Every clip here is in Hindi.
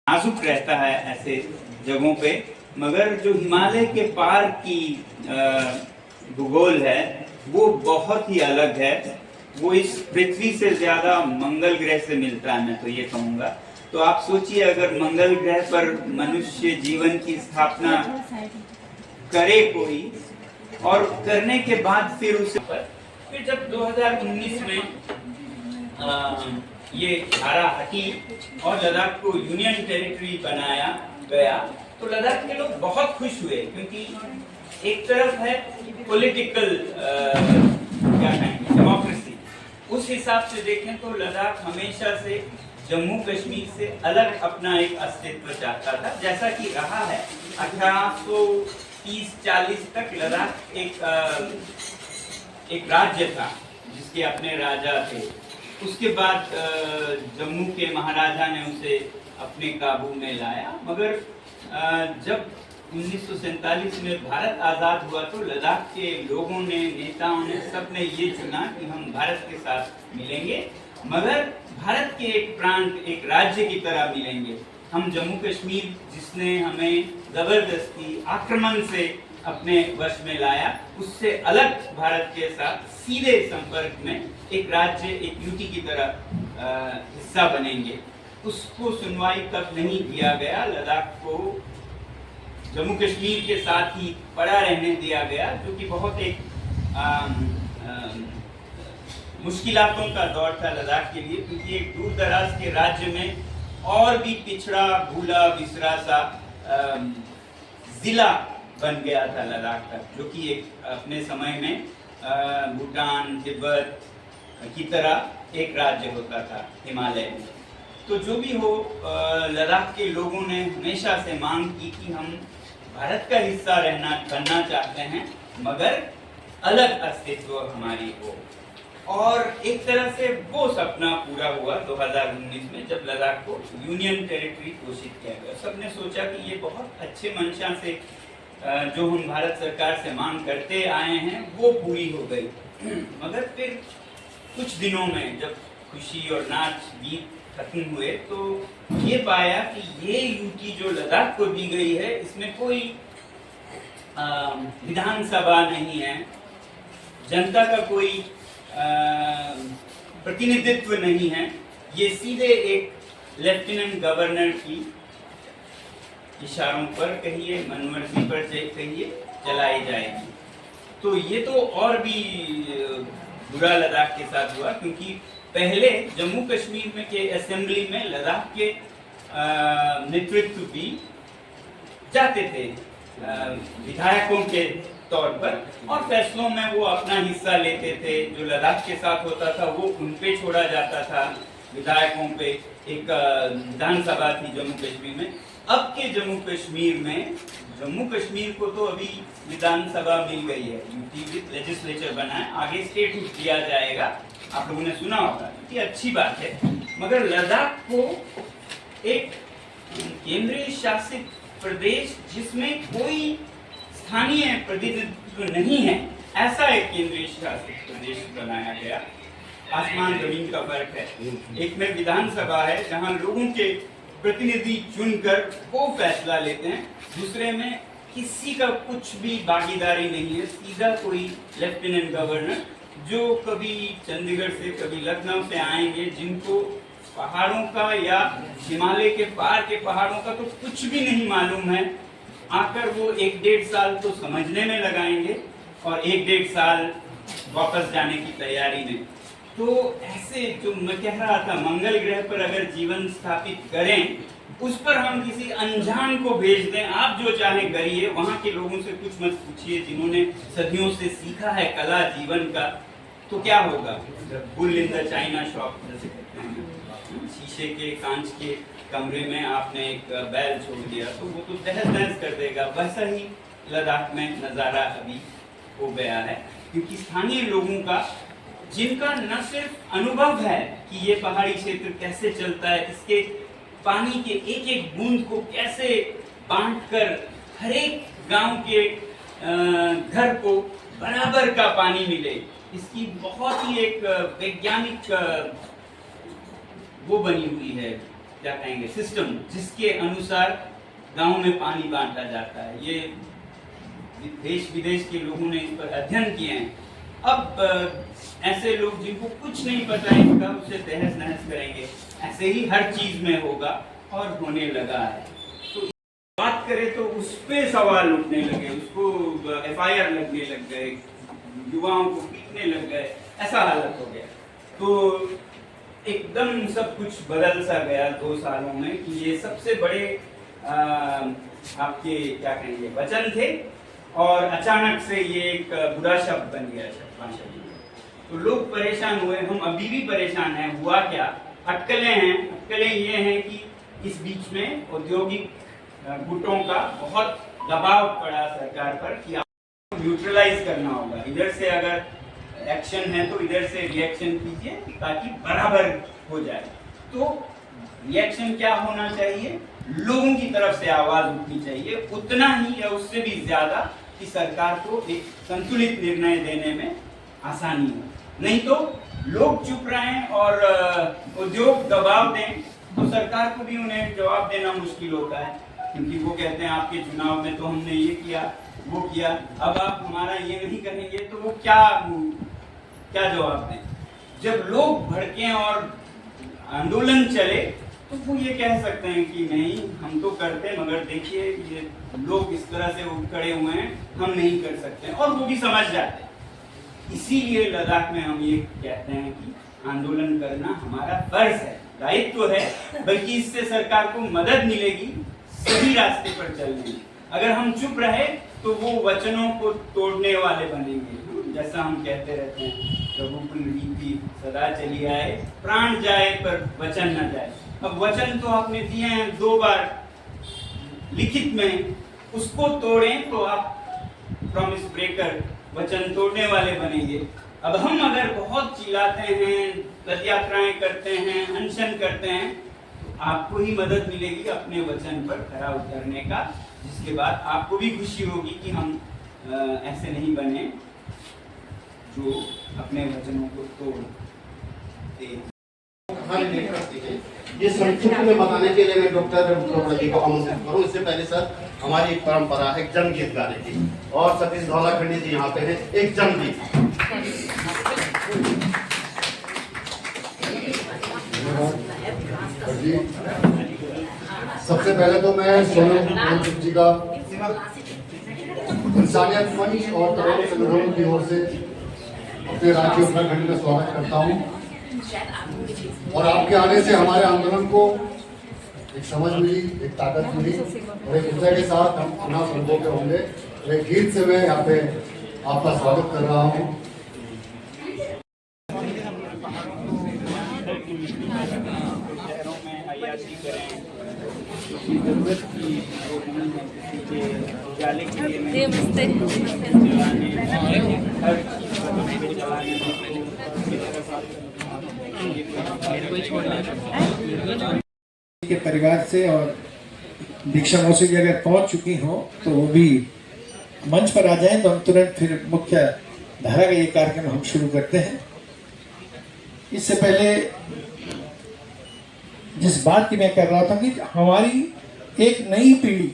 नाजुक रहता है ऐसे जगहों पे, मगर जो हिमालय के पार की भूगोल है वो बहुत ही अलग है। वो इस पृथ्वी से ज्यादा मंगल ग्रह से मिलता है, मैं तो ये कहूँगा। तो आप सोचिए, अगर मंगल ग्रह पर मनुष्य जीवन की स्थापना करे कोई, और करने के बाद फिर उसे फिर जब 2019 में ये धारा हटी और लद्दाख को यूनियन टेरिटरी बनाया गया, तो लद्दाख के लोग बहुत खुश हुए, क्योंकि एक तरफ है पॉलिटिकल क्या कहेंगे, डेमोक्रेसी। उस हिसाब से देखें तो लद्दाख हमेशा से जम्मू कश्मीर से अलग अपना एक अस्तित्व चाहता था, जैसा कि रहा है। 1830-40 तक लद्दाख एक राज्य था जिसके अपने राजा थे। उसके बाद जम्मू के महाराजा ने उसे अपने काबू में लाया, मगर जब 1947 में भारत आज़ाद हुआ तो लद्दाख के लोगों ने, नेताओं ने, सबने ये चुना कि हम भारत के साथ मिलेंगे, मगर भारत के एक प्रांत, एक राज्य की तरह मिलेंगे। हम जम्मू कश्मीर, जिसने हमें जबरदस्ती आक्रमण से अपने वश में लाया, उससे अलग भारत के साथ सीधे संपर्क में एक राज्य, एक यूटी की तरह हिस्सा बनेंगे। उसको सुनवाई तक नहीं दिया गया। लद्दाख को जम्मू कश्मीर के साथ ही पड़ा रहने दिया गया, जो कि बहुत एक मुश्किलातों का दौर था लद्दाख के लिए, क्योंकि एक दूर दराज के राज्य में और भी पिछड़ा, भूला बिसरा सा जिला बन गया था लद्दाख का, जो कि एक अपने समय में भूटान, तिब्बत की तरह एक राज्य होता था हिमालय में। तो जो भी हो, लद्दाख के लोगों ने हमेशा से मांग की कि हम भारत का हिस्सा बनना चाहते हैं, मगर अलग अस्तित्व हमारी हो। और एक तरह से वो सपना पूरा हुआ 2019 में, जब लद्दाख को यूनियन टेरिटरी घोषित किया गया। सबने सोचा कि ये बहुत अच्छे मंशा से जो हम भारत सरकार से मांग करते आए हैं वो पूरी हो गई। मगर फिर कुछ दिनों में जब खुशी और नाच गीत खत्म हुए, तो ये पाया कि ये यूटी जो लद्दाख को दी गई है, इसमें कोई विधानसभा नहीं है, जनता का कोई प्रतिनिधित्व नहीं है। ये सीधे एक लेफ्टिनेंट गवर्नर की इशारों पर कहिए, मनमर्जी पर कहिए, चलाई जाएगी। तो ये तो और भी बुरा लद्दाख के साथ हुआ, क्योंकि पहले जम्मू कश्मीर में के असेंबली में लद्दाख के नेतृत्व भी जाते थे विधायकों के तौर पर, और फैसलों में वो अपना हिस्सा लेते थे। जो लद्दाख के साथ होता था वो उन पे छोड़ा जाता था, विधायकों पे। एक विधानसभा थी जम्मू कश्मीर में। अब के जम्मू कश्मीर में, जम्मू कश्मीर को तो अभी विधानसभा मिल गई है, यूटी विद लेजिस्लेचर बना है, आगे स्टेटहुड दिया जाएगा, आप लोगों ने सुना होगा, ये अच्छी बात है। मगर लद्दाख को एक केंद्रीय शासित प्रदेश, जिसमें कोई स्थानीय प्रतिनिधित्व नहीं है, ऐसा एक केंद्रीय शासित प्रदेश बनाया गया। आसमान जमीन का फर्क है। एक में विधानसभा है जहां लोगों के प्रतिनिधि चुनकर वो फैसला लेते हैं, दूसरे में किसी का कुछ भी भागीदारी नहीं है, सीधा कोई लेफ्टिनेंट गवर्नर जो कभी चंडीगढ़ से, कभी लखनऊ से आएंगे, जिनको पहाड़ों का या हिमालय के पार के पहाड़ों का तो कुछ भी नहीं मालूम है। आकर वो 1-1.5 साल तो समझने में लगाएंगे और 1-1.5 साल वापस जाने की तैयारी में। तो ऐसे, जो मैं कह रहा था, मंगल ग्रह पर अगर जीवन स्थापित करें, उस पर हम किसी अनजान को भेज दें, आप जो चाहे करिए, वहाँ के लोगों से कुछ मत पूछिए जिन्होंने सदियों से सीखा है कला जीवन का, तो क्या होगा? Bull in the China shop, जैसे कहते हैं, शीशे के, कांच के कमरे में आपने एक बैल छोड़ दिया तो वो तो तहस नहस कर देगा। वैसा ही लद्दाख में नज़ारा अभी हो गया है, क्योंकि स्थानीय लोगों का, जिनका न सिर्फ अनुभव है कि ये पहाड़ी क्षेत्र कैसे चलता है, इसके पानी के एक एक बूंद को कैसे बांटकर हर एक गांव के घर को बराबर का पानी मिले, इसकी बहुत ही एक वैज्ञानिक वो बनी हुई है क्या कहेंगे सिस्टम, जिसके अनुसार गांव में पानी बांटा जाता है। ये देश विदेश के लोगों ने इस पर अध्ययन किए हैं। अब ऐसे लोग जिनको कुछ नहीं पता इनका, उससे तहस नहस करेंगे। ऐसे ही हर चीज में होगा और होने लगा है। तो बात करें तो उस पे सवाल उठने लगे, उसको FIR लगने लग गए, युवाओं को पीटने लग गए, ऐसा हालत हो गया। तो एकदम सब कुछ बदल सा गया 2 सालों में कि ये सबसे बड़े आपके क्या कहेंगे वचन थे और अचानक से ये एक बुरा शब्द बन गया शब्द। तो लोग परेशान हुए, हम अभी भी परेशान हैं। हुआ क्या, अटकलें ये हैं कि इस बीच में औद्योगिक गुटों का बहुत दबाव पड़ा सरकार पर कि आपको न्यूट्रलाइज करना होगा। इधर से अगर एक्शन है तो इधर से रिएक्शन कीजिए ताकि बराबर हो जाए। तो रिएक्शन क्या होना चाहिए, लोगों की तरफ से आवाज उठनी चाहिए, उतना ही या उससे भी ज्यादा कि सरकार को एक संतुलित निर्णय देने में आसानी हो। नहीं तो लोग चुप रहें और उद्योग दबाव दें तो सरकार को भी उन्हें जवाब देना मुश्किल होता है, क्योंकि वो कहते हैं आपके चुनाव में तो हमने ये किया वो किया, अब आप हमारा ये नहीं करेंगे तो वो क्या जवाब दें। जब लोग भड़कें और आंदोलन चले तो वो ये कह सकते हैं कि नहीं हम तो करते, मगर देखिए ये लोग इस तरह से उठ खड़े हुए हैं, हम नहीं कर सकते, और वो भी समझ जाते हैं। इसीलिए लद्दाख में हम ये कहते हैं कि आंदोलन करना हमारा फर्ज है, दायित्व है, बल्कि इससे सरकार को मदद मिलेगी सही रास्ते पर चलने में। अगर हम चुप रहे तो वो वचनों को तोड़ने वाले बनेंगे। जैसा हम कहते रहते हैं, रघुकुल रीति सदा चली आए, प्राण जाए पर वचन न जाए। अब वचन तो आपने दिए हैं 2 बार लिखित में, उसको तोड़ें तो आप प्रॉमिस ब्रेकर, वचन तोड़ने वाले बनेंगे। अब हम अगर बहुत चिल्लाते हैं, पद यात्राएं करते हैं, अनशन करते हैं, तो आपको ही मदद मिलेगी अपने वचन पर खरा उतरने का, जिसके बाद आपको भी खुशी होगी कि हम ऐसे नहीं बने जो अपने वचनों को तोड़ते। ये संक्षिप्त में बताने के लिए मैं डॉक्टर चोपड़ा जी को आमंत्रित करूं। इससे पहले सर, हमारी एक परंपरा है जनगीत गाने की, और सतीश धौलाखंडी जी यहाँ पे हैं, एक जनगीत। सबसे पहले तो मैं सोनम जी का इंसानियत मंच और तमाम संगठनों की ओर से अपने राज्य उत्तराखंड में स्वागत करता हूँ। और आपके आने से हमारे आंदोलन को एक समझ मिली, एक ताकत मिली, और एक ऊर्जा के साथ हम पुनः संभव के होंगे। एक गीत से मैं यहाँ पे आपका स्वागत कर रहा हूँ। के परिवार से और दीक्षा मौसी जी अगर पहुंच चुकी हो तो वो भी मंच पर आ जाएं, तो हम तुरंत फिर मुख्य धारा का ये कार्यक्रम हम शुरू करते हैं। इससे पहले जिस बात की मैं कर रहा था कि हमारी एक नई पीढ़ी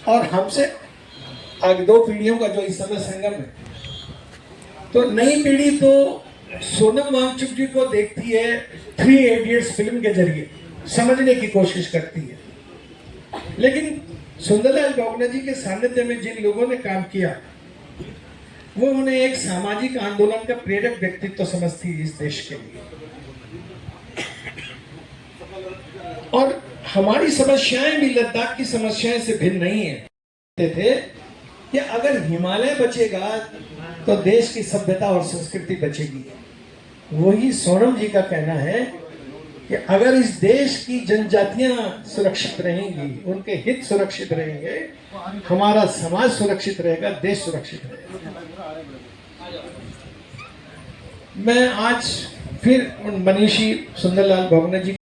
और हमसे आगे 2 पीढ़ियों का जो इस समय संगम है, तो नई पीढ़ी तो सोनम वांगचुक जी को देखती है 3 इडियट्स फिल्म के जरिए, समझने की कोशिश करती है, लेकिन सुंदरलाल बोगना जी के सानिध्य में जिन लोगों ने काम किया वो उन्हें एक सामाजिक आंदोलन का प्रेरक व्यक्तित्व समझती है इस देश के लिए। और हमारी समस्याएं भी लद्दाख की समस्याएं से भिन्न नहीं है। थे कि अगर हिमालय बचेगा तो देश की सभ्यता और संस्कृति बचेगी। वही सोनम जी का कहना है कि अगर इस देश की जनजातियां सुरक्षित रहेंगी, उनके हित सुरक्षित रहेंगे, हमारा समाज सुरक्षित रहेगा, देश सुरक्षित रहेगा। मैं आज फिर उन मनीषी सुंदरलाल बोगना जी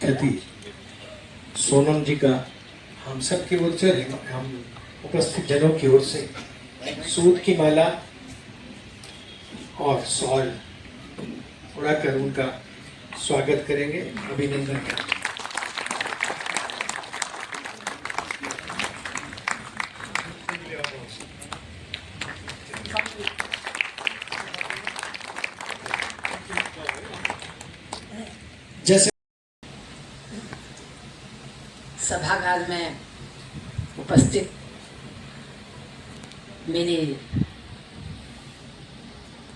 प्रति सोनम जी का हम सब की ओर से, हम उपस्थित जनों की ओर से सूद की माला और शॉल उड़ाकर उनका स्वागत करेंगे, अभिनंदन करेंगे। जैसे सभागार में उपस्थित मेरे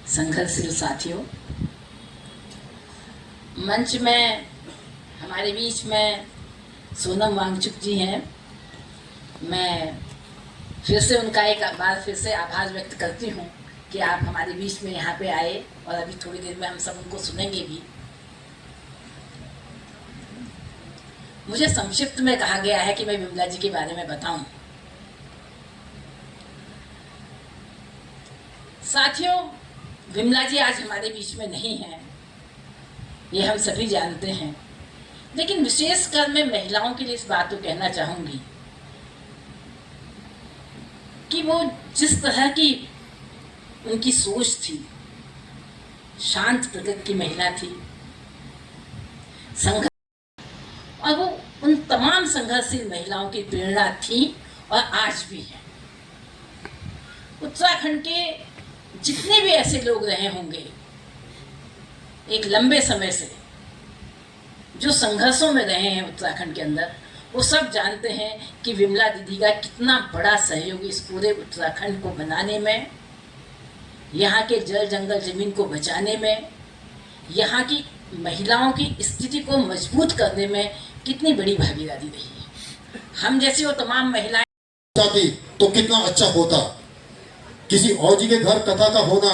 संघर्षशील साथियों, मंच में हमारे बीच में सोनम वांगचुक जी हैं। मैं फिर से उनका एक बार फिर से आभार व्यक्त करती हूँ कि आप हमारे बीच में यहाँ पे आए, और अभी थोड़ी देर में हम सब उनको सुनेंगे भी। मुझे संक्षिप्त में कहा गया है कि मैं विमला जी के बारे में बताऊं। साथियों, विमला जी आज हमारे बीच में नहीं हैं, ये हम सभी जानते हैं, लेकिन विशेषकर मैं महिलाओं के लिए इस बात को कहना चाहूंगी कि वो जिस तरह की उनकी सोच थी, शांत प्रकृति की महिला थी, संघर्ष, और वो उन तमाम संघर्षशील महिलाओं की प्रेरणा थी और आज भी है। उत्तराखंड के जितने भी ऐसे लोग रहे होंगे एक लंबे समय से, जो संघर्षों में रहे हैं उत्तराखंड के अंदर, वो सब जानते हैं कि विमला दीदी का कितना बड़ा सहयोग इस पूरे उत्तराखंड को बनाने में, यहाँ के जल जंगल जमीन को बचाने में, यहाँ की महिलाओं की स्थिति को मजबूत करने में कितनी बड़ी भागीदारी रही है। हम जैसी वो तमाम महिलाएं चाहती तो कितना अच्छा होता। किसी और जी के घर कथा का होना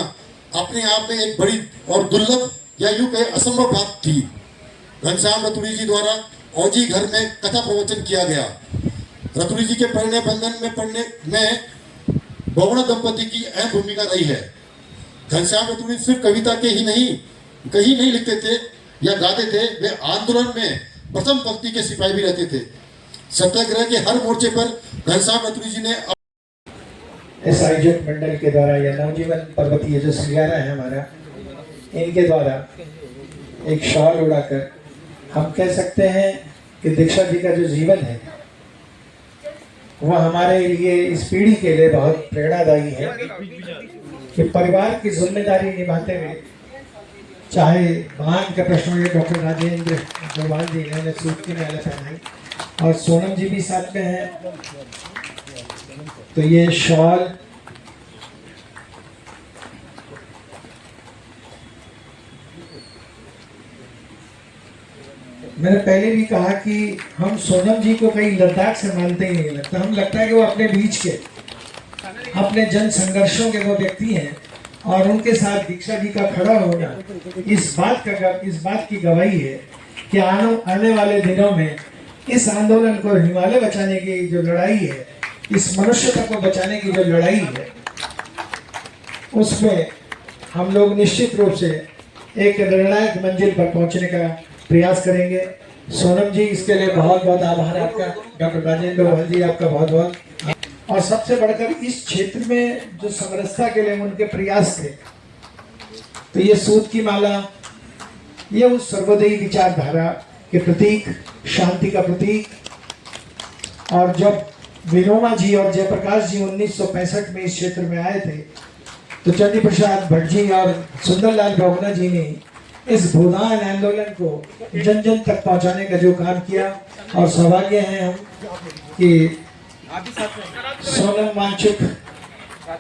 अपने आप में एक बड़ी और दुर्लभ या यूं कहे असंभव बात थी। घनश्याम रतुड़ी जी द्वारा औजी घर में कथा प्रवचन किया गया। रतुड़ी जी के परिणय बंधन में पढ़ने में बौवड़ा दंपति की अहम भूमिका रही है। घनश्याम रतुड़ी सिर्फ कविता के ही नहीं, कहीं नहीं लिखते थे या गाते थे, वे आंदोलन में प्रथम पंक्ति के सिपाही भी रहते थे। सत्याग्रह के हर मोर्चे पर घनश्याम रतुड़ी जी ने इस आयोजक मंडल के द्वारा या नवजीवन पर्वतीय जो संज्ञाना है हमारा, इनके द्वारा एक शॉल उड़ाकर हम कह सकते हैं कि दीक्षा जी का जो जीवन है वह हमारे लिए, इस पीढ़ी के लिए बहुत प्रेरणादायी है कि परिवार की जिम्मेदारी निभाते हुए, चाहे बांध का प्रश्न हो, डॉक्टर राजेंद्र अग्रवाल जी ने सूट की माला पहनाई और सोनम जी भी साथ में हैं, तो ये शॉल मैंने पहले भी कहा कि हम सोनम जी को कहीं लद्दाख से मानते ही नहीं लगता, हम लगता है कि वो अपने बीच के, अपने जन संघर्षों के वो व्यक्ति हैं, और उनके साथ दीक्षा जी का खड़ा होना इस बात की गवाही है कि आने वाले दिनों में इस आंदोलन को, हिमालय बचाने की जो लड़ाई है, इस मनुष्यता को बचाने की जो लड़ाई है, उसमें हम लोग निश्चित रूप से एक निर्णायक मंजिल पर पहुंचने का प्रयास करेंगे। सोनम जी, इसके लिए बहुत बहुत आभार आपका। डॉक्टर राजेंद्र अग्रवाल जी, आपका बहुत बहुत। और सबसे बढ़कर इस क्षेत्र में जो समरसता के लिए उनके प्रयास थे, तो ये सूत की माला, ये उस सर्वोदयी विचारधारा के प्रतीक, शांति का प्रतीक। और जब विनोमा जी और जयप्रकाश जी 1965 में इस क्षेत्र में आए थे, तो चंडी प्रसाद भट्ट जी और सुंदरलाल बहुगुणा जी ने इस भूदान आंदोलन को जन जन तक पहुंचाने का जो काम किया, और सौभाग्य है हम कि सोनम वांगचुक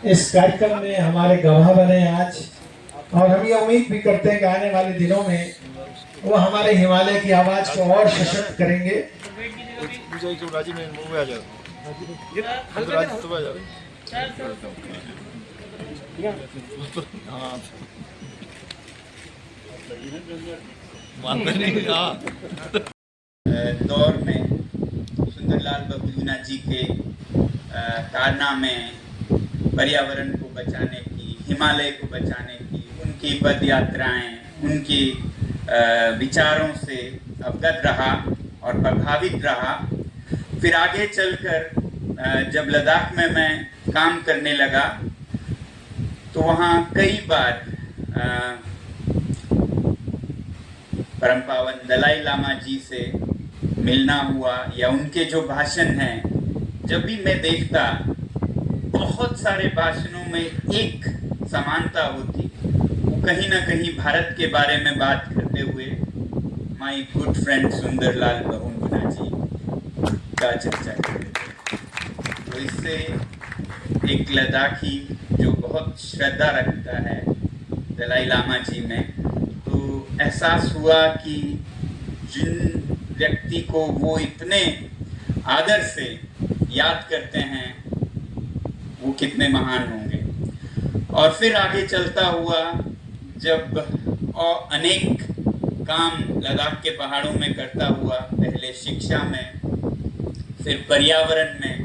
इस कार्यक्रम में हमारे गवाह बने आज, और हम ये उम्मीद भी करते हैं कि आने वाले दिनों में वो हमारे हिमालय की आवाज को और सशक्त करेंगे। दौर में सुंदरलाल बहुगुणा जी के कारनामे, पर्यावरण को बचाने की, हिमालय को बचाने की, उनकी पद यात्राएं, उनके विचारों से अवगत रहा और प्रभावित रहा। फिर आगे चलकर जब लद्दाख में मैं काम करने लगा तो वहाँ कई बार परम पावन दलाई लामा जी से मिलना हुआ, या उनके जो भाषण हैं जब भी मैं देखता, बहुत सारे भाषणों में एक समानता होती, वो कहीं ना कहीं भारत के बारे में बात करते हुए my good friend Sunderlal Bahuguna ji का चर्चा करते। तो इससे एक लद्दाखी जो बहुत श्रद्धा रखता है दलाई लामा जी में, तो एहसास हुआ कि जिन व्यक्ति को वो इतने आदर से याद करते हैं वो कितने महान होंगे। और फिर आगे चलता हुआ जब और अनेक काम लद्दाख के पहाड़ों में करता हुआ, पहले शिक्षा में, फिर पर्यावरण में,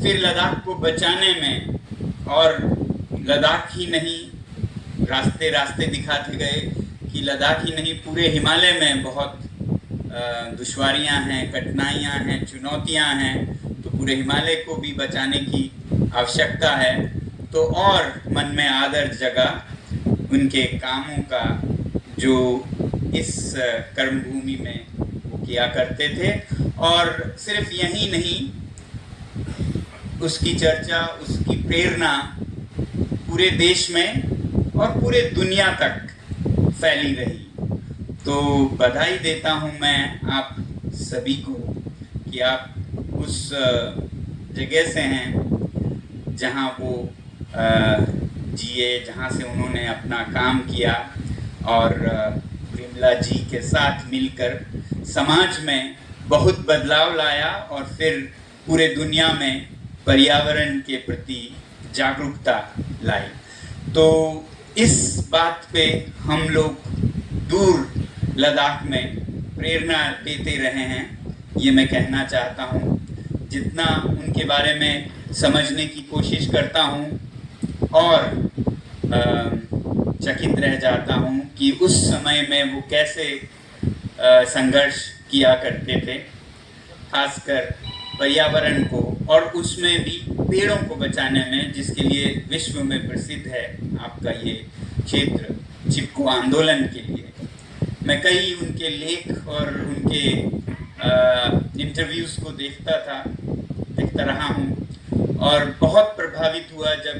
फिर लद्दाख को बचाने में, और लद्दाख ही नहीं, रास्ते रास्ते दिखाते गए कि लद्दाख ही नहीं, पूरे हिमालय में बहुत दुश्वारियां हैं, कठिनाइयां हैं, चुनौतियां हैं, तो पूरे हिमालय को भी बचाने की आवश्यकता है। तो और मन में आदर जगा उनके कामों का जो इस कर्मभूमि में वो किया करते थे। और सिर्फ यही नहीं, उसकी चर्चा, उसकी प्रेरणा पूरे देश में और पूरे दुनिया तक फैली रही। तो बधाई देता हूं मैं आप सभी को कि आप उस जगह से हैं जहां वो जिए, जहां से उन्होंने अपना काम किया, और विमला जी के साथ मिलकर समाज में बहुत बदलाव लाया, और फिर पूरे दुनिया में पर्यावरण के प्रति जागरूकता लाई। तो इस बात पे हम लोग दूर लद्दाख में प्रेरणा देते रहे हैं, ये मैं कहना चाहता हूँ। जितना उनके बारे में समझने की कोशिश करता हूँ और चकित रह जाता हूँ कि उस समय में वो कैसे संघर्ष किया करते थे, खासकर पर्यावरण को, और उसमें भी पेड़ों को बचाने में, जिसके लिए विश्व में प्रसिद्ध है आपका ये क्षेत्र चिपको आंदोलन के लिए। मैं कई उनके लेख और उनके इंटरव्यूज़ को देखता रहा हूँ, और बहुत प्रभावित हुआ जब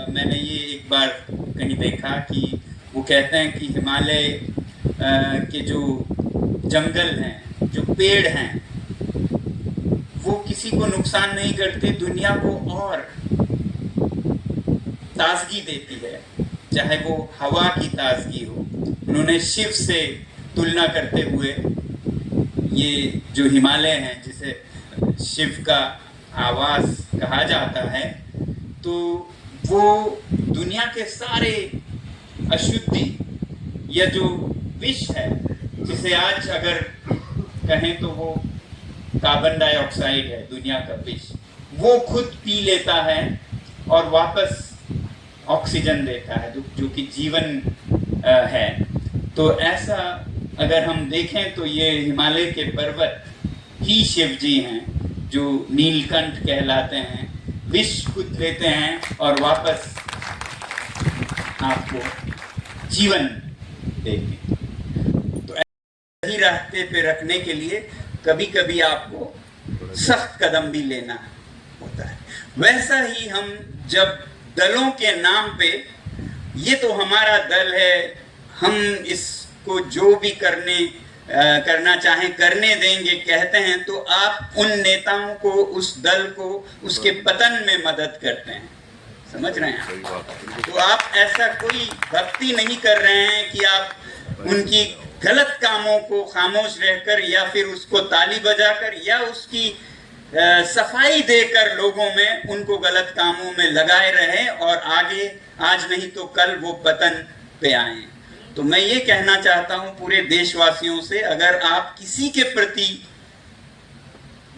मैंने ये एक बार कहीं देखा कि वो कहते हैं कि हिमालय के जो जंगल हैं, जो पेड़ हैं, वो किसी को नुकसान नहीं करते, दुनिया को और ताजगी देती है, चाहे वो हवा की ताजगी हो। उन्होंने शिव से तुलना करते हुए ये जो हिमालय हैं, जिसे शिव का आवास कहा जाता है, तो वो दुनिया के सारे अशुद्धि या जो विष है, जिसे आज अगर कहें तो वो कार्बन डाइऑक्साइड है, दुनिया का विष, वो खुद पी लेता है और वापस ऑक्सीजन देता है, जो कि जीवन है। तो ऐसा अगर हम देखें तो ये हिमालय के पर्वत ही शिव जी हैं, जो नीलकंठ कहलाते हैं, विष खुद लेते हैं और वापस आपको जीवन देते। तो सही रास्ते पे रखने के लिए कभी कभी आपको सख्त कदम भी लेना होता है। वैसा ही हम जब दलों के नाम पे, ये तो हमारा दल है, हम इसको जो भी करना चाहें करने देंगे कहते हैं, तो आप उन नेताओं को, उस दल को, उसके पतन में मदद करते हैं। समझ रहे हैं तो आप ऐसा कोई भक्ति नहीं कर रहे हैं कि आप उनकी गलत कामों को खामोश रहकर या फिर उसको ताली बजाकर या उसकी सफाई देकर लोगों में उनको गलत कामों में लगाए रहे और आगे आज नहीं तो कल वो पतन पे आए। तो मैं ये कहना चाहता हूं पूरे देशवासियों से, अगर आप किसी के प्रति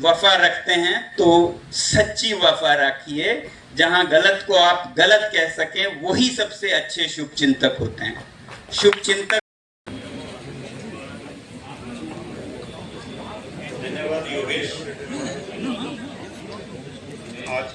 वफा रखते हैं तो सच्ची वफा रखिए। जहां गलत को आप गलत कह सकें वही सबसे अच्छे शुभचिंतक होते हैं। शुभचिंतक